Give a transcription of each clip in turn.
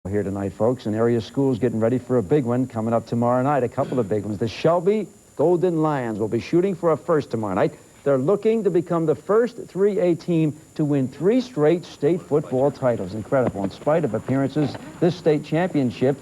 Here tonight, folks, and area schools getting ready for a big one coming up tomorrow night. A couple of big ones. The Shelby Golden Lions will be shooting for a first tomorrow night. They're looking to become the first 3A team to win 3 straight state football titles. Incredible. In spite of appearances, this state championship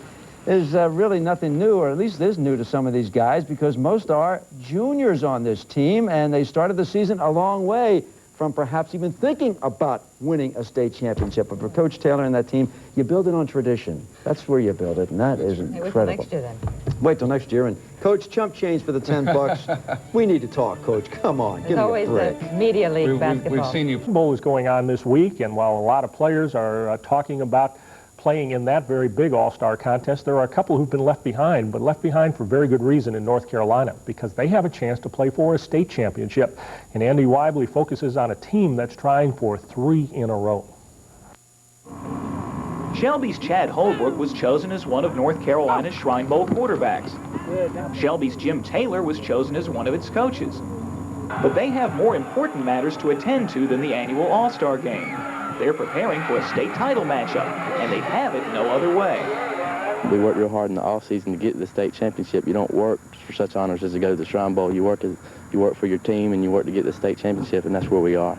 is really nothing new, or at least is new to some of these guys, because most are juniors on this team, and they started the season a long way from perhaps even thinking about winning a state championship. But for Coach Taylor and that team, you build it on tradition. That's where you build it, and that is incredible. Wait till next year, then. Wait till next year. And, Coach, chump change for the 10 bucks. We need to talk, Coach. Come on, give me a break. There's always the Media League basketball. We've seen you. Bowl is going on this week, and while a lot of players are talking about playing in that very big all-star contest, there are a couple who've been left behind, but left behind for very good reason in North Carolina, because they have a chance to play for a state championship. And Andy Weibly focuses on a team that's trying for 3 in a row. Shelby's Chad Holbrook was chosen as one of North Carolina's Shrine Bowl quarterbacks. Shelby's Jim Taylor was chosen as one of its coaches. But they have more important matters to attend to than the annual All-Star game. They're preparing for a state title matchup, and they have it no other way. We work real hard in the off-season to get to the state championship. You don't work for such honors as to go to the Shrine Bowl. You work for your team, and you work to get the state championship, and that's where we are.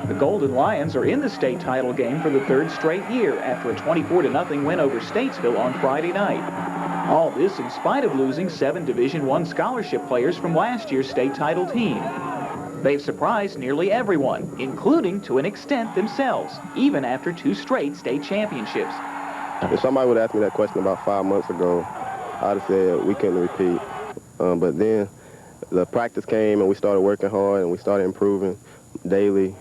The Golden Lions are in the state title game for the 3rd straight year after a 24-0 win over Statesville on Friday night. All this in spite of losing 7 Division I scholarship players from last year's state title team. They've surprised nearly everyone, including, to an extent, themselves, even after 2 straight state championships. If somebody would ask me that question about 5 months ago, I'd have said we couldn't repeat. But then the practice came, and we started working hard, and we started improving daily.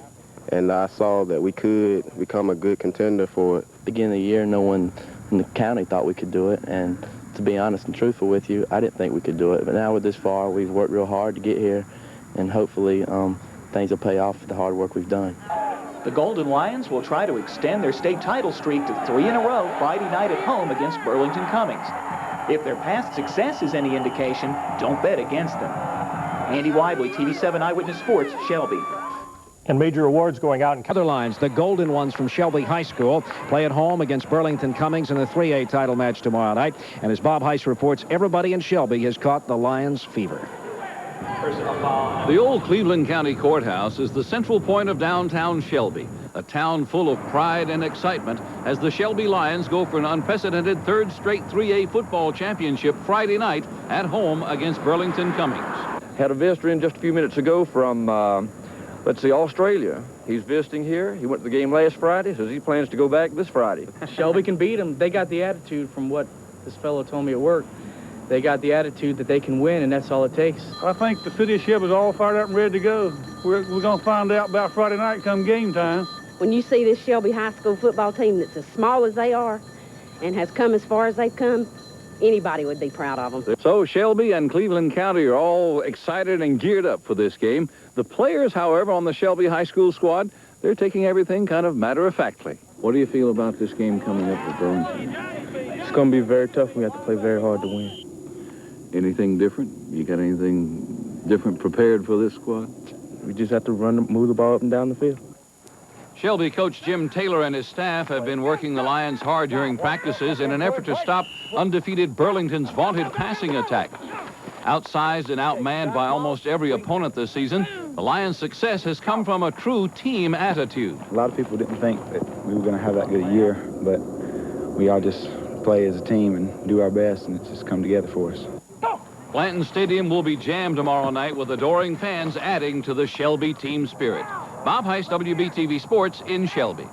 And I saw that we could become a good contender for it. Beginning of the year, no one in the county thought we could do it. And to be honest and truthful with you, I didn't think we could do it. But now we're this far. We've worked real hard to get here. And hopefully things will pay off for the hard work we've done. The Golden Lions will try to extend their state title streak to 3 in a row Friday night at home against Burlington Cummings. If their past success is any indication, don't bet against them. Andy Weibly, TV7 Eyewitness Sports, Shelby. And major awards going out in other lines. The Golden Ones from Shelby High School play at home against Burlington Cummings in the 3A title match tomorrow night. And as Bob Heiss reports, everybody in Shelby has caught the Lions fever. The old Cleveland County Courthouse is the central point of downtown Shelby, a town full of pride and excitement as the Shelby Lions go for an unprecedented 3rd straight 3A football championship Friday night at home against Burlington Cummings. Had a visitor in just a few minutes ago from, let's see, Australia. He's visiting here. He went to the game last Friday, says he plans to go back this Friday. Shelby can beat them. They got the attitude from what this fellow told me at work. They got the attitude that they can win, and that's all it takes. I think the city of Shelby is all fired up and ready to go. We're going to find out about Friday night come game time. When you see this Shelby High School football team that's as small as they are and has come as far as they've come, anybody would be proud of them. So Shelby and Cleveland County are all excited and geared up for this game. The players, however, on the Shelby High School squad, they're taking everything kind of matter-of-factly. What do you feel about this game coming up with Burlington? It's going to be very tough. We have to play very hard to win. Anything different? You got anything different prepared for this squad? We just have to move the ball up and down the field. Shelby coach Jim Taylor and his staff have been working the Lions hard during practices in an effort to stop undefeated Burlington's vaunted passing attack. Outsized and outmanned by almost every opponent this season, the Lions' success has come from a true team attitude. A lot of people didn't think that we were going to have that good a year, but we all just play as a team and do our best, and it's just come together for us. Blanton Stadium will be jammed tomorrow night with adoring fans adding to the Shelby team spirit. Bob Heiss, WBTV Sports in Shelby.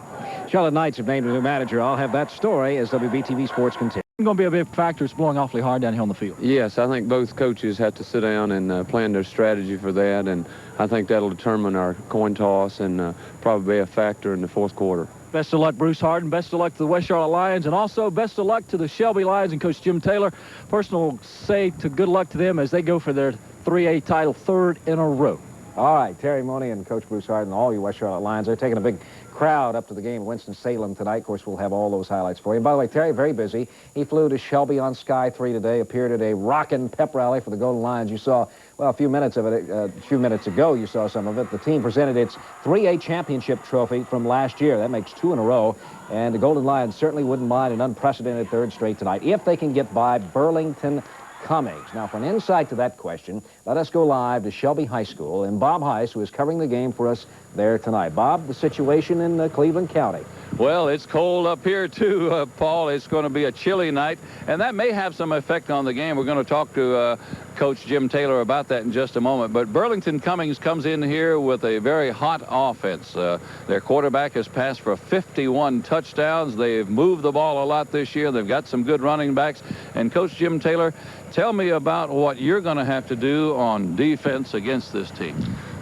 Charlotte Knights have named a new manager. I'll have that story as WBTV Sports continues. It's going to be a big factor. It's blowing awfully hard down here on the field. Yes, I think both coaches have to sit down and plan their strategy for that, and I think that'll determine our coin toss and probably be a factor in the 4th quarter. Best of luck, Bruce Harden. Best of luck to the West Charlotte Lions, and also best of luck to the Shelby Lions and Coach Jim Taylor. Personal say to good luck to them as they go for their 3A title 3rd in a row. All right, Terry Mooney and Coach Bruce Hart and all you West Charlotte Lions, they're taking a big crowd up to the game in Winston-Salem tonight. Of course, we'll have all those highlights for you. And by the way, Terry, very busy. He flew to Shelby on Sky 3 today, appeared at a rockin' pep rally for the Golden Lions. You saw, well, a few minutes of it, a few minutes ago, you saw some of it. The team presented its 3A championship trophy from last year. That makes 2 in a row. And the Golden Lions certainly wouldn't mind an unprecedented third straight tonight if they can get by Burlington Cummings. Now, for an insight to that question, let us go live to Shelby High School and Bob Heiss, who is covering the game for us there tonight. Bob, the situation in Cleveland County. Well, it's cold up here, too, Paul. It's going to be a chilly night, and that may have some effect on the game. We're going to talk to Coach Jim Taylor about that in just a moment. But Burlington Cummings comes in here with a very hot offense. Their quarterback has passed for 51 touchdowns. They've moved the ball a lot this year. They've got some good running backs. And Coach Jim Taylor, tell me about what you're going to have to do on defense against this team.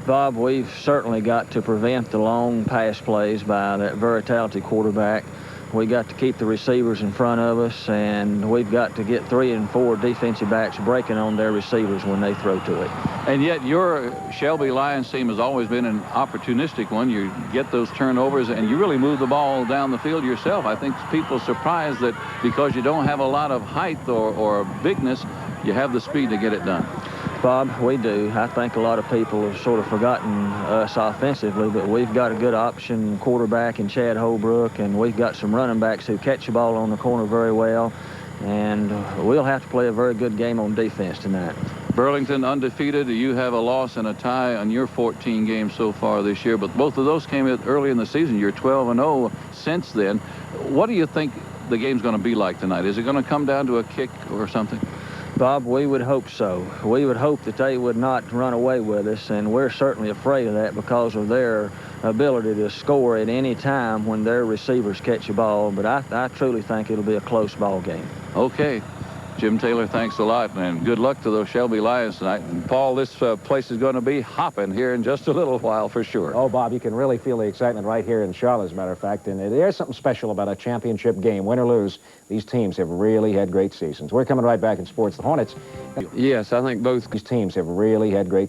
Bob, we've certainly got to prevent the long pass plays by that very talented quarterback. We got to keep the receivers in front of us, and we've got to get 3 and 4 defensive backs breaking on their receivers when they throw to it. And yet your Shelby Lions team has always been an opportunistic one. You get those turnovers, and you really move the ball down the field yourself. I think people are surprised that because you don't have a lot of height or bigness, you have the speed to get it done. Bob, we do. I think a lot of people have sort of forgotten us offensively, but we've got a good option quarterback in Chad Holbrook, and we've got some running backs who catch the ball on the corner very well, and we'll have to play a very good game on defense tonight. Burlington undefeated. You have a loss and a tie on your 14 games so far this year, but both of those came early in the season. You're 12-0 since then. What do you think the game's going to be like tonight? Is it going to come down to a kick or something? Bob, we would hope so. We would hope that they would not run away with us, and we're certainly afraid of that because of their ability to score at any time when their receivers catch the ball. But I truly think it'll be a close ball game. Okay. Jim Taylor, thanks a lot, and good luck to those Shelby Lions tonight. And Paul, this place is going to be hopping here in just a little while for sure. Oh, Bob, you can really feel the excitement right here in Charlotte, as a matter of fact. And there's something special about a championship game. Win or lose, these teams have really had great seasons. We're coming right back in sports. The Hornets. Yes, I think both these teams have really had great